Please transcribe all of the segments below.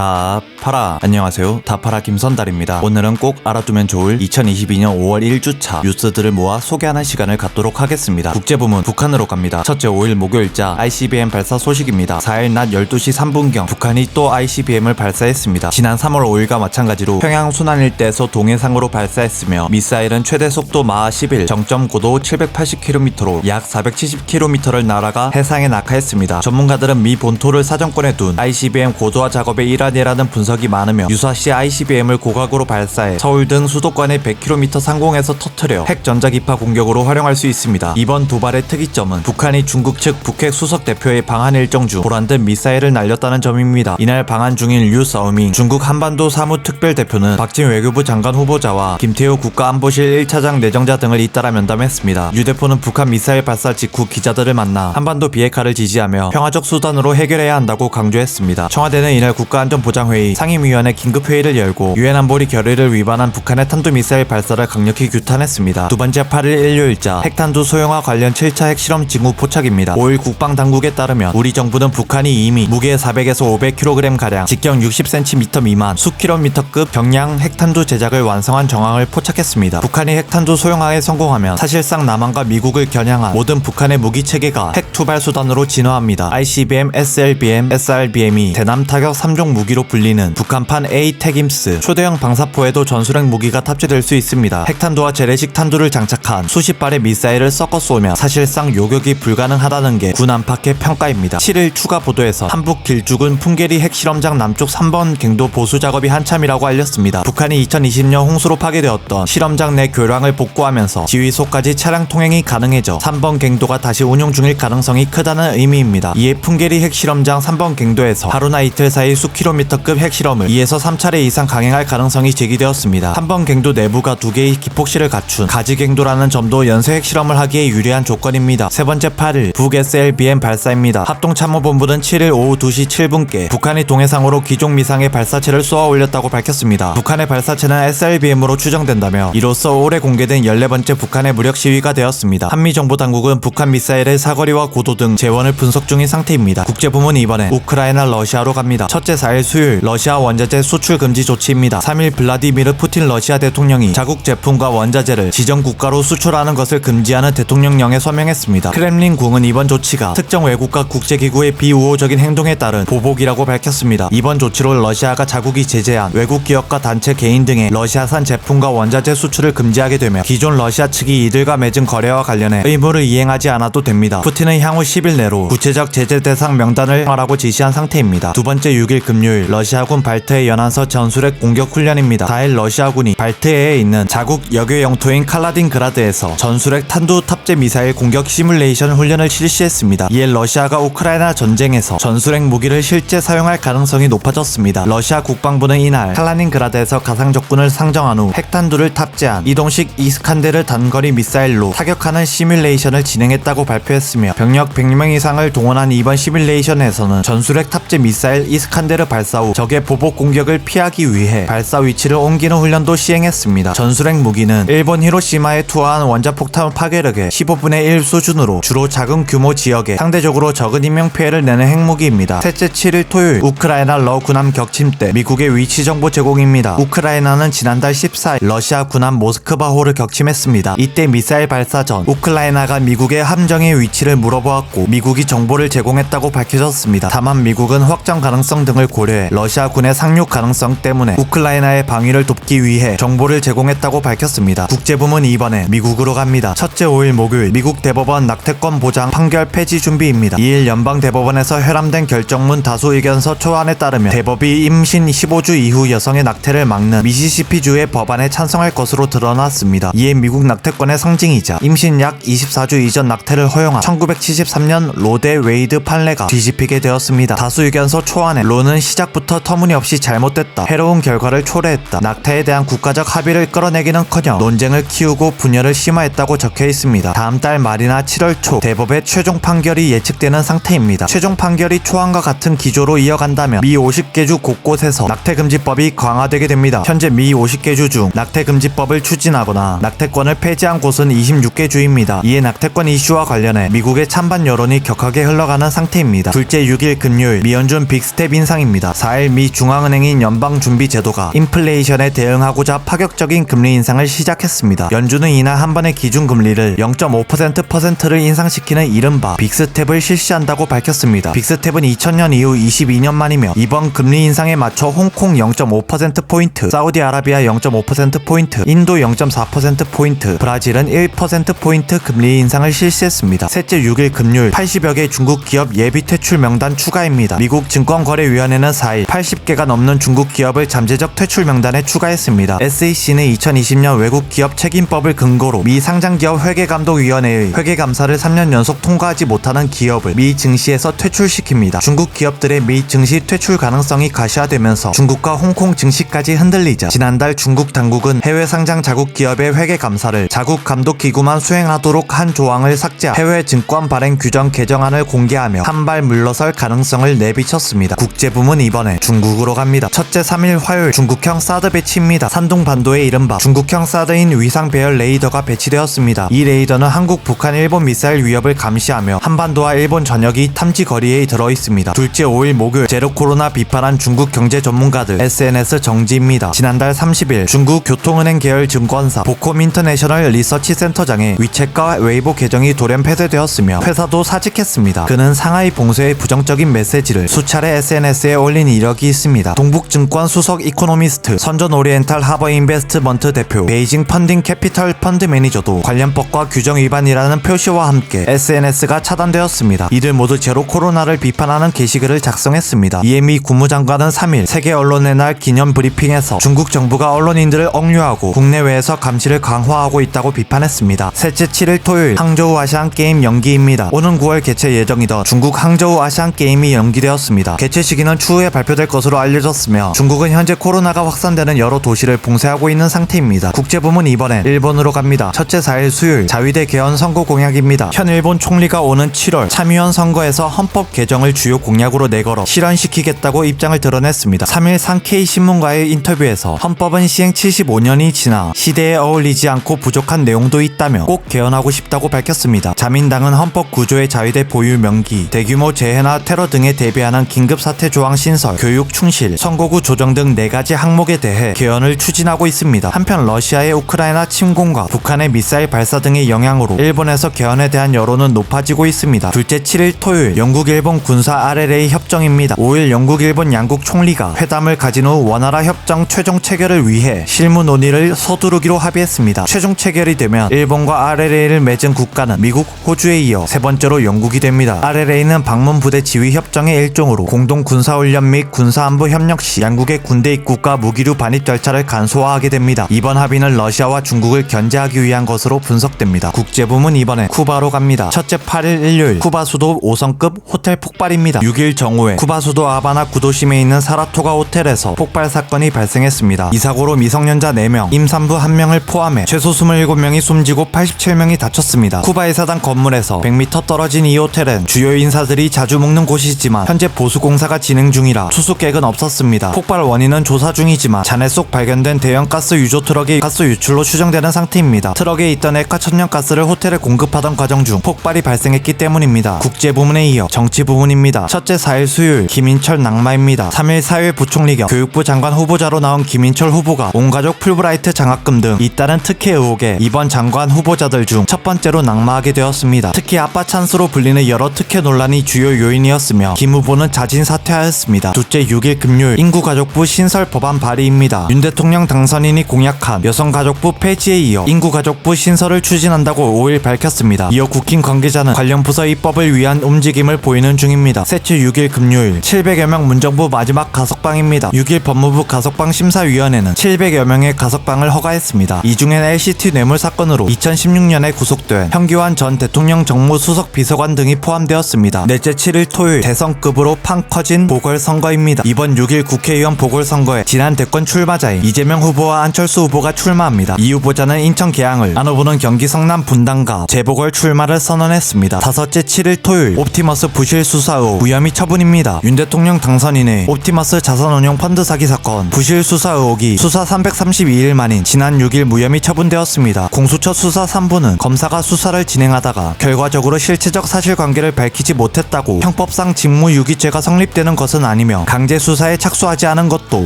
다 팔아. 안녕하세요, 다 팔아 김선달입니다. 오늘은 꼭 알아두면 좋을 2022년 5월 1주차 뉴스들을 모아 소개하는 시간을 갖도록 하겠습니다. 국제부문 북한으로 갑니다. 첫째 5일 목요일자 ICBM 발사 소식입니다. 4일 낮 12시 3분경 북한이 또 ICBM을 발사했습니다. 지난 3월 5일과 마찬가지로 평양 순안 일대에서 동해상으로 발사했으며 미사일은 최대 속도 마하 11, 정점 고도 780km로 약 470km를 날아가 해상에 낙하했습니다. 전문가들은 미 본토를 사정권에 둔 ICBM 고도화 작업의 일환이라는 분석이 많으며 유사시 ICBM을 고각으로 발사해 서울 등 수도권의 100km 상공에서 터뜨려 핵 전자기파 공격으로 활용할 수 있습니다. 이번 도발의 특이점은 북한이 중국 측 북핵 수석 대표의 방한 일정 중 보란듯 미사일을 날렸다는 점입니다. 이날 방한 중인 류 서우밍 중국 한반도 사무특별대표는 박진 외교부 장관 후보자와 김태호 국가안보실 1차장 내정자 등을 잇따라 면담했습니다. 유 대표는 북한 미사일 발사 직후 기자들을 만나 한반도 비핵화를 지지하며 평화적 수단으로 해결해야 한다고 강조했습니다. 청와대는 이날 국가안전보장회의 상임위원회 긴급회의를 열고 유엔 안보리 결의를 위반한 북한의 탄도미사일 발사를 강력히 규탄했습니다. 두 번째 8일 일요일자 핵탄두 소형화 관련 7차 핵실험 징후 포착입니다. 5일 국방당국에 따르면 우리 정부는 북한이 이미 무게 400에서 500kg가량 직경 60cm 미만 수킬로미터급 경량 핵탄두 제작을 완성한 정황을 포착했습니다. 북한이 핵탄두 소형화에 성공하면 사실상 남한과 미국을 겨냥한 모든 북한의 무기체계가 핵 투발 수단으로 진화합니다. ICBM, SLBM, SRBM이 대남 타격 3종 무기로 불리는 북한판 ATACMS 초대형 방사포에도 전술핵 무기가 탑재될 수 있습니다. 핵탄두와 재래식 탄두를 장착한 수십 발의 미사일을 섞어 쏘며 사실상 요격이 불가능하다는 게 군 안팎의 평가입니다. 7일 추가 보도에서 한북 길쭉은 풍계리 핵실험장 남쪽 3번 갱도 보수 작업이 한참이라고 알렸습니다. 북한이 2020년 홍수로 파괴되었던 실험장 내 교량을 복구하면서 지휘소까지 차량 통행이 가능해져 3번 갱도가 다시 운용 중일 가능성이 크다는 의미입니다. 이에 풍계리 핵실험장 3번 갱도에서 하루나 이틀 사이 수킬로미터급 핵실험을 2에서 3차례 이상 강행할 가능성이 제기되었습니다. 3번 갱도 내부가 2개의 기폭실을 갖춘 가지갱도라는 점도 연쇄 핵실험을 하기에 유리한 조건입니다. 세 번째 8일 북 SLBM 발사입니다. 합동참모본부는 7일 오후 2시 7분께 북한이 동해상으로 기종 미상의 발사체를 쏘아 올렸다고 밝혔습니다. 북한의 발사체는 SLBM으로 추정된다며 이로써 올해 공개된 14번째 북한의 무력 시위가 되었습니다. 한미정보당국은 북한 미사일의 사거리와 고도 등 재원을 분석 중인 상태입니다. 국제부문 이번엔 우크라이나 러시아로 갑니다. 첫째 4일 수요일 러시아 원자재 수출 금지 조치입니다. 3일 블라디미르 푸틴 러시아 대통령이 자국 제품과 원자재를 지정 국가로 수출하는 것을 금지하는 대통령령에 서명했습니다. 크렘린궁은 이번 조치가 특정 외국과 국제기구의 비우호적인 행동에 따른 보복이라고 밝혔습니다. 이번 조치로 러시아가 자국이 제재한 외국 기업과 단체 개인 등의 러시아산 제품과 원자재 수출을 금지하게 되며 기존 러시아 측이 이들과 맺은 거래와 관련해 의무를 이행하지 않아도 됩니다. 푸틴은 향후 10일 내로 구체적 제재 대상 명단을 하라고 지시한 상태입니다. 두 번째 6일 금요일 러시아군 발트해 연안서 전술핵 공격 훈련입니다. 4일 러시아군이 발트해에 있는 자국 여교 영토인 칼라딘그라드에서 전술핵 탄두 탑재 미사일 공격 시뮬레이션 훈련을 실시했습니다. 이에 러시아가 우크라이나 전쟁에서 전술핵 무기를 실제 사용할 가능성이 높아졌습니다. 러시아 국방부는 이날 칼라딘그라드에서 가상 적군을 상정한 후 핵탄두를 탑재한 이동식 이스칸데르 단거리 미사일로 타격하는 시뮬레이션을 진행했다고 발표했으며 병력 100명 이상을 동원한 이번 시뮬레이션에서는 전술핵 탑재 미사일 이스칸데르 발사 후 적의 보복 공격을 피하기 위해 발사 위치를 옮기는 훈련도 시행했습니다. 전술핵 무기는 일본 히로시마에 투하한 원자폭탄 파괴력의 15분의 1 수준으로 주로 작은 규모 지역에 상대적으로 적은 인명피해를 내는 핵무기입니다. 셋째 7일 토요일 우크라이나 러 군함 격침 때 미국의 위치 정보 제공입니다. 우크라이나는 지난달 14일 러시아 군함 모스크바호를 격침했습니다. 이때 미사일 발사 전 우크라이나가 미국의 함정의 위치를 물어보았고 미국이 정보를 제공했다고 밝혀졌습니다. 다만 미국은 확정 가능성 등을 고려해 러시아 군의 상륙 가능성 때문에 우크라이나의 방위를 돕기 위해 정보를 제공했다고 밝혔습니다. 국제부문 이번에 미국으로 갑니다. 첫째 5일 목요일 미국 대법원 낙태권 보장 판결 폐지 준비입니다. 2일 연방대법원에서 혈암된 결정문 다수 의견서 초안에 따르면 대법이 임신 15주 이후 여성의 낙태를 막는 미시시피주의 법안에 찬성할 것으로 드러났습니다. 이에 미국 낙태권의 상징이자 임신 약 24주 이전 낙태를 허용한 1973년 로데 웨이드 판례가 뒤집히게 되었습니다. 다수 의견서 초안에 로는 시작부터 터무니없이 잘못됐다, 해로운 결과를 초래했다, 낙태에 대한 국가적 합의를 끌어내기는커녕 논쟁을 키우고 분열을 심화했다고 적혀 있습니다. 다음 달 말이나 7월 초 대법의 최종 판결이 예측되는 상태입니다. 최종 판결이 초안과 같은 기조로 이어간다면 미 50개주 곳곳에서 낙태금지법이 강화되게 됩니다. 현재 미 50개주 중 낙태금지법을 추진하거나 낙태권을 폐지한 곳은 26개 주입니다. 이에 낙태권 이슈와 관련해 미국의 찬반 여론이 격하게 흘러가는 상태입니다. 둘째 6일 금요일 미연준 빅스텝 인상입니다. 4일 미 중앙은행인 연방준비제도가 인플레이션에 대응하고자 파격적인 금리 인상을 시작했습니다. 연준은 이날 한 번의 기준금리를 0.5%를 인상시키는 이른바 빅스텝을 실시한다고 밝혔습니다. 빅스텝은 2000년 이후 22년 만이며 이번 금리 인상에 맞춰 홍콩 0.5%포인트, 사우디아라비아 0.5%포인트, 인도 0.4%포인트, 브라질은 1%포인트 금리 인상을 실시했습니다. 셋째 6일 금요일 80여 개 중국 기업 예비 퇴출 명단 추가입니다. 미국 증권거래위원회는 4일 80개가 넘는 중국 기업을 잠재적 퇴출 명단에 추가했습니다. SEC는 2020년 외국 기업 책임법을 근거로 미 상장기업 회계감독위원회의 회계감사를 3년 연속 통과하지 못하는 기업을 미 증시에서 퇴출시킵니다. 중국 기업들의 미 증시 퇴출 가능성이 가시화되면서 중국과 홍콩 증시까지 흔들리자 지난달 중국 당국은 해외 상장 자국 기업의 회계감사를 자국 감독기구만 수행하도록 한 조항을 삭제한 해외 증권 발행 규정 개정안을 공개하며 한 발 물러설 가능성을 내비쳤습니다. 국제부문 이번에 중국으로 갑니다. 첫째 3일 화요일 중국형 사드 배치입니다. 산둥반도에 이른바 중국형 사드인 위상 배열 레이더가 배치되었습니다. 이 레이더는 한국, 북한, 일본 미사일 위협을 감시하며 한반도와 일본 전역이 탐지 거리에 들어있습니다. 둘째 5일 목요일 제로 코로나 비판한 중국 경제 전문가들 SNS 정지입니다. 지난달 30일 중국 교통은행 계열 증권사 보콤 인터내셔널 리서치 센터장에 위챗과 웨이보 계정이 돌연 폐쇄되었으며 회사도 사직했습니다. 그는 상하이 봉쇄의 부정적인 메시지를 수차례 SNS에 올린 이력이 있습니다. 동북증권 수석 이코노미스트, 선전 오리엔탈 하버 인베스트먼트 대표, 베이징 펀딩 캐피털 펀드 매니저도 관련법과 규정 위반이라는 표시와 함께 SNS가 차단되었습니다. 이들 모두 제로 코로나를 비판하는 게시글을 작성했습니다. 이에 미 국무장관은 3일 세계 언론의 날 기념 브리핑에서 중국 정부가 언론인들을 억류하고 국내외에서 감시를 강화하고 있다고 비판했습니다. 셋째 7일 토요일 항저우 아시안게임 연기입니다. 오는 9월 개최 예정이던 중국 항저우 아시안게임이 연기되었습니다. 개최 시기는 추후에 발표될 것으로 알려졌으며 중국은 현재 코로나가 확산되는 여러 도시를 봉쇄하고 있는 상태입니다. 국제부문 이번엔 일본으로 갑니다. 첫째 4일 수요일 자위대 개헌 선거 공약입니다. 현 일본 총리가 오는 7월 참의원 선거에서 헌법 개정을 주요 공약으로 내걸어 실현시키겠다고 입장을 드러냈습니다. 3일 산케이 신문과의 인터뷰에서 헌법은 시행 75년이 지나 시대에 어울리지 않고 부족한 내용도 있다며 꼭 개헌하고 싶다고 밝혔습니다. 자민당은 헌법 구조의 자위대 보유 명기, 대규모 재해나 테러 등에 대비하는 긴급사태 조항 신설, 교육 충실, 선거구 조정 등 4가지 항목에 대해 개헌을 추진하고 있습니다. 한편 러시아의 우크라이나 침공과 북한의 미사일 발사 등의 영향으로 일본에서 개헌에 대한 여론은 높아지고 있습니다. 둘째 7일 토요일 영국 일본 군사 RLA 협정입니다. 5일 영국 일본 양국 총리가 회담을 가진 후 원활한 협정 최종 체결을 위해 실무 논의를 서두르기로 합의했습니다. 최종 체결이 되면 일본과 RLA를 맺은 국가는 미국, 호주에 이어 세 번째로 영국이 됩니다. RLA는 방문부대 지휘 협정의 일종으로 공동 군사훈련 및 군사안보 협력 시 양국의 군대 입국과 무기류 반입 절차를 간소화하게 됩니다. 이번 합의는 러시아와 중국을 견제하기 위한 것으로 분석됩니다. 국제부문 이번에 쿠바로 갑니다. 첫째 8일 일요일 쿠바 수도 5성급 호텔 폭발입니다. 6일 정오에 쿠바 수도 하바나 구도심에 있는 사라토가 호텔에서 폭발 사건이 발생했습니다. 이 사고로 미성년자 4명, 임산부 1명을 포함해 최소 27명이 숨지고 87명이 다쳤습니다. 쿠바의 사당 건물에서 100m 떨어진 이 호텔은 주요 인사들이 자주 묵는 곳이지만 현재 보수공사가 진행 중이라 수습객은 없었습니다. 폭발 원인은 조사 중이지만 잔해 속 발견된 대형 가스 유조 트럭의 가스 유출로 추정되는 상태입니다. 트럭에 있던 액화 천연가스를 호텔에 공급하던 과정 중 폭발이 발생했기 때문입니다. 국제 부문에 이어 정치 부문입니다. 첫째 4일 수요일 김인철 낙마입니다. 3일 사회 부총리 겸 교육부 장관 후보자로 나온 김인철 후보가 온가족 풀브라이트 장학금 등 잇따른 특혜 의혹에 이번 장관 후보자들 중 첫 번째로 낙마하게 되었습니다. 특히 아빠 찬스로 불리는 여러 특혜 논란이 주요 요인이었으며 김 후보는 자진 사퇴하였습니다. 둘째 6일 금요일 인구가족부 신설 법안 발의입니다. 윤 대통령 당선인이 공약한 여성가족부 폐지에 이어 인구가족부 신설을 추진한다고 5일 밝혔습니다. 이어 국힘 관계자는 관련 부서 입법을 위한 움직임을 보이는 중입니다. 셋째 6일 금요일 700여 명 문정부 마지막 가석방입니다. 6일 법무부 가석방 심사위원회는 700여 명의 가석방을 허가했습니다. 이 중엔 LCT 뇌물 사건으로 2016년에 구속된 현기환 전 대통령 정무수석 비서관 등이 포함되었습니다. 넷째 7일 토요일 대선급으로 판 커진 보궐선거입니다. 이번 6일 국회의원 보궐선거에 지난 대권 출마자인 이재명 후보와 안철수 후보가 출마합니다. 이 후보자는 인천 계양을, 안 후보는 경기 성남 분당가 재보궐 출마를 선언했습니다. 다섯째 7일 토요일 옵티머스 부실 수사 의혹 무혐의 처분입니다. 윤 대통령 당선인의 옵티머스 자산운용 펀드 사기 사건 부실 수사 의혹이 수사 332일 만인 지난 6일 무혐의 처분되었습니다. 공수처 수사 3부는 검사가 수사를 진행하다가 결과적으로 정부로 실체적 사실관계를 밝히지 못했다고 형법상 직무유기죄가 성립되는 것은 아니며 강제 수사에 착수하지 않은 것도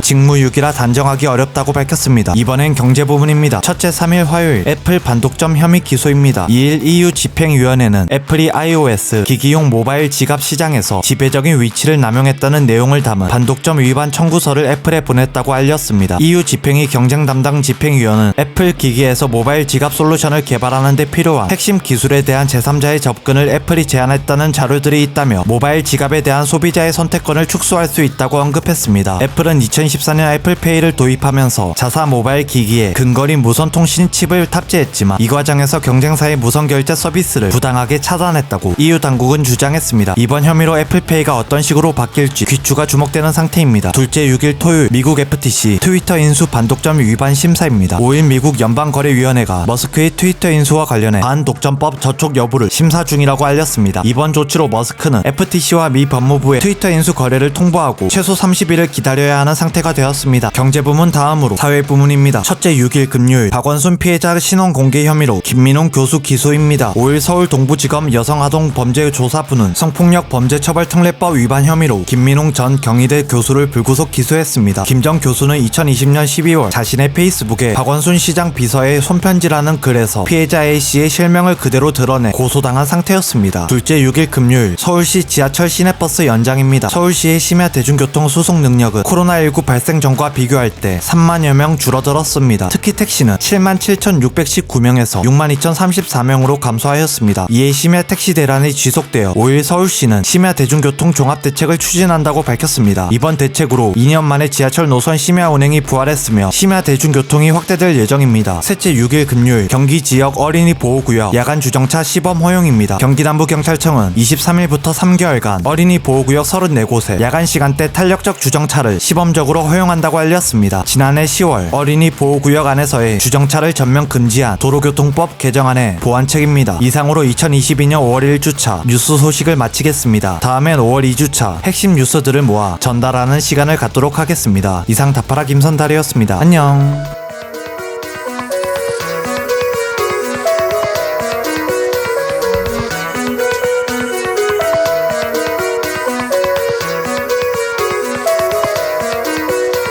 직무유기라 단정하기 어렵다고 밝혔습니다. 이번엔 경제 부분입니다. 첫째, 3일 화요일 애플 반독점 혐의 기소입니다. 2일 EU 집행위원회는 애플이 iOS 기기용 모바일 지갑 시장에서 지배적인 위치를 남용했다는 내용을 담은 반독점 위반 청구서를 애플에 보냈다고 알렸습니다. EU 집행위 경쟁 담당 집행위원은 애플 기기에서 모바일 지갑 솔루션을 개발하는 데 필요한 핵심 기술에 대한 제3자의 접근을 애플이 제한했다는 자료들이 있다며 모바일 지갑에 대한 소비자의 선택권을 축소할 수 있다고 언급했습니다. 애플은 2014년 애플페이를 도입하면서 자사 모바일 기기에 근거리 무선통신 칩을 탑재했지만 이 과정에서 경쟁사의 무선결제 서비스를 부당하게 차단했다고 EU 당국은 주장했습니다. 이번 혐의로 애플페이가 어떤 식으로 바뀔지 귀추가 주목되는 상태입니다. 둘째, 6일 토요일 미국 FTC 트위터 인수 반독점 위반 심사입니다. 5일 미국 연방거래위원회가 머스크의 트위터 인수와 관련해 반독점법 저촉 여부를 심사 중이라고 알렸습니다. 이번 조치로 머스크는 FTC와 미 법무부에 트위터 인수 거래를 통보하고 최소 30일을 기다려야 하는 상태가 되었습니다. 경제부문 다음으로 사회부문입니다. 첫째, 6일 금요일 박원순 피해자 신원 공개 혐의로 김민웅 교수 기소입니다. 5일 서울 동부지검 여성아동범죄조사부는 성폭력 범죄처벌특례법 위반 혐의로 김민웅 전 경희대 교수를 불구속 기소했습니다. 김 전 교수는 2020년 12월 자신의 페이스북에 박원순 시장 비서의 손편지라는 글에서 피해자 A씨의 실명을 그대로 드러내 고소당한 상태였습니다. 둘째, 6일 금요일 서울시 지하철 시내버스 연장입니다. 서울시의 심야 대중교통 수송 능력은 코로나19 발생 전과 비교할 때 3만여 명 줄어들었습니다. 특히 택시는 77,619명에서 62,034명으로 감소하였습니다. 이에 심야 택시 대란이 지속되어 5일 서울시는 심야 대중교통 종합대책을 추진한다고 밝혔습니다. 이번 대책으로 2년 만에 지하철 노선 심야 운행이 부활했으며 심야 대중교통이 확대될 예정입니다. 셋째, 6일 금요일 경기 지역 어린이 보호구역 야간 주정차 시범 허용입니다. 경기남부경찰청은 23일부터 3개월간 어린이 보호구역 34곳에 야간 시간대 탄력적 주정차를 시범적으로 허용한다고 알렸습니다. 지난해 10월 어린이 보호구역 안에서의 주정차를 전면 금지한 도로교통법 개정안의 보완책입니다. 이상으로 2022년 5월 1주차 뉴스 소식을 마치겠습니다. 다음엔 5월 2주차 핵심 뉴스들을 모아 전달하는 시간을 갖도록 하겠습니다. 이상 다파라 김선달이었습니다. 안녕.